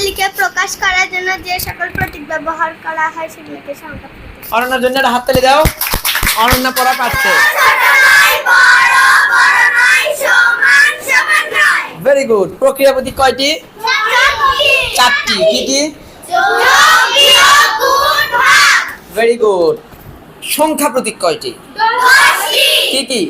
লিখে প্রকাশ করার জন্য যে সকল প্রতীক ব্যবহার করা হয় সেগুলোকে সংখ্যা প্রতীক। অনন্যার জন্য একটা হাততালি দাও। অনন্যা পড়া পাচ্ছে। Very good. প্রক্রিয়া প্রতীক কয়টি? চারটি। কি কি? Very good. সংখ্যা প্রতীক কয়টি? কি কি?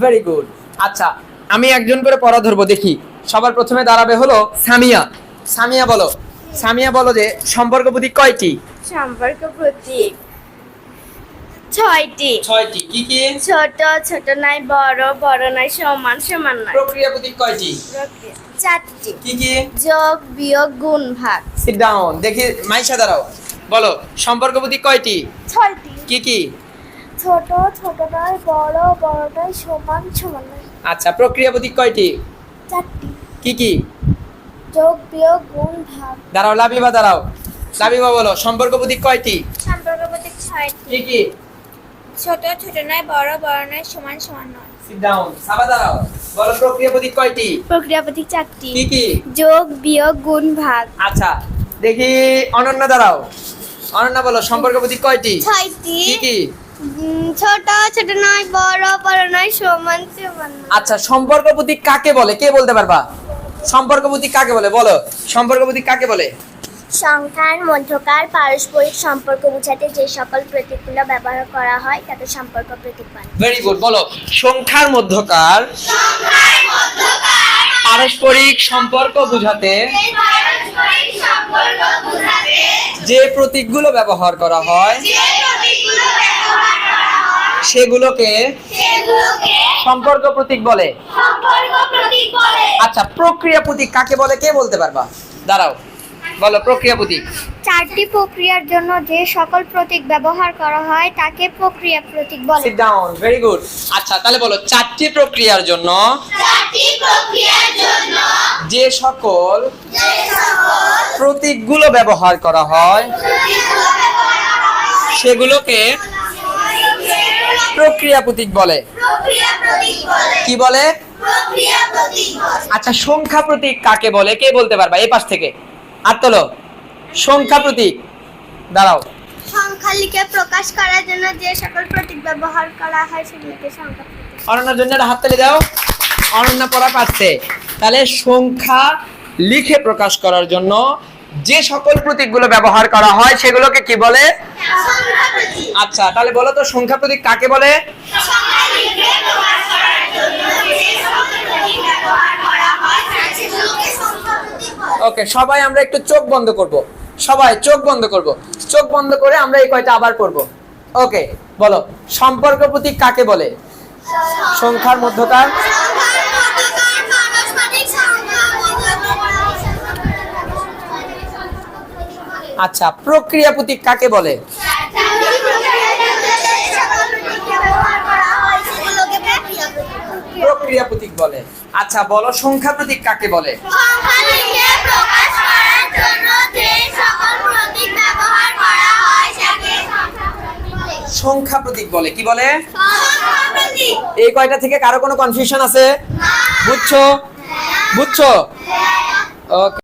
Very good. আচ্ছা, আমি একজন করে পড়া ধরবো, দেখি। সবার প্রথমে দাঁড়াবে হলো সামিয়া। সামিয়া বলো। সামিয়া বলো যে সম্পর্ক প্রতীক কয়টি? সম্পর্ক প্রতীক ছয়টি। ছয়টি। কি কি? ছোট ছোট নাই, বড় বড় নাই, সমান সমান নাই। প্রক্রিয়া প্রতীক কয়টি? চারটি। কি কি? যোগ বিয়োগ গুণ ভাগ। Sit down. দেখি মাইশা দাঁড়াও। বলো সম্পর্ক প্রতীক কয়টি? ছয়টি। কি কি? ছোট ছোট নয়, বড় বড় নয়, সমান সমান নয়। আচ্ছা, প্রক্রিয়া প্রতীক কয়টি? চারটি। কি কি? যোগ বিয়োগ গুণ ভাগ। দাঁড়াও, লাবিবা দাঁড়াও। লাবিবা বলো সম্পর্ক প্রতীক কয়টি? সম্পর্ক প্রতীক ছয়টি। কি কি? ছোট ছোট নয়, বড় বড় নয়, সমান সমান নয়। Sit down. সাবা দাঁড়াও। বলো প্রক্রিয়া প্রতীক কয়টি? প্রক্রিয়া প্রতীক চারটি। কি কি? যোগ বিয়োগ গুণ ভাগ। আচ্ছা, দেখি অনন্যা দাঁড়াও। অনন্যা বলো সম্পর্ক প্রতীক কয়টি? ছয়টি। কি কি? ছোট ছোট নয়, বড় বড় নয়, সমান সমান নয়। আচ্ছা, সম্পর্ক প্রতীক কাকে বলে? কে বলতে পারবা? সম্পর্ক প্রতীক কাকে বলে? বলো সম্পর্ক প্রতীক কাকে বলে? সংখ্যার মধ্যকার পারস্পরিক সম্পর্ক বোঝাতে যে সকল প্রতীকগুলো ব্যবহার করা হয় তাকে সম্পর্ক প্রতীক বলে। Very good. বলো সংখ্যার মধ্যকার পারস্পরিক সম্পর্ক বোঝাতে যে প্রতীকগুলো ব্যবহার করা হয় সেগুলোকে সম্পর্ক প্রতীক বলে। আচ্ছা, প্রক্রিয়া প্রতীক কাকে বলে? কে বলতে পারবা? দাঁড়াও, বলো প্রক্রিয়া প্রতীক। চারটি প্রক্রিয়ার জন্য যে সকল প্রতীক ব্যবহার করা হয় তাকে প্রক্রিয়া প্রতীক বলে। Sit down. Very good. আচ্ছা, তাহলে বলো চারটি প্রক্রিয়ার জন্য যে সকল প্রতীকগুলো ব্যবহার করা হয় সেগুলোকে প্রক্রিয়া প্রতীক বলে। কি বলে? আচ্ছা, সংখ্যা প্রতীক কাকে বলে? কে বলতে পারবা? এই পাশ থেকে হাত তোলো। সংখ্যা প্রতীক। দাঁড়াও। সংখ্যা লিখে প্রকাশ করার জন্য যে সকল প্রতীক ব্যবহার করা হয় সেগুলোকে সংখ্যা প্রতীক। অনন্যার জন্য একটা হাততালি দাও। অনন্যা পড়া পাচ্ছে। তাহলে সংখ্যা লিখে প্রকাশ করার জন্য যে সকল প্রতীকগুলো ব্যবহার করা হয় সেগুলোকে কি বলে? সংখ্যা প্রতীক। আচ্ছা, তাহলে বলো তো সংখ্যা প্রতীক কাকে বলে? সংখ্যা লিখে প্রকাশ করার জন্য যে সকল প্রতীক ব্যবহার করা হয় সেগুলোকে সংখ্যা প্রতীক বলে। ওকে, সবাই আমরা একটু চোখ বন্ধ করব। সবাই চোখ বন্ধ করব। চোখ বন্ধ করে আমরা এই কয়টা আবার পড়ব। ওকে, বলো সম্পর্ক প্রতীক কাকে বলে? সংখ্যার মধ্যকার। আচ্ছা, প্রক্রিয়া প্রতীক কাকে বলে? প্রক্রিয়া প্রতীক বলে। আচ্ছা, বলো সংখ্যা প্রতীক কাকে বলে? সংখ্যা প্রতীক বলে। কি বলে? এই কয়টা থেকে কারো কোনো কনফিউশন আছে? বুঝছো? বুঝছো? ওকে।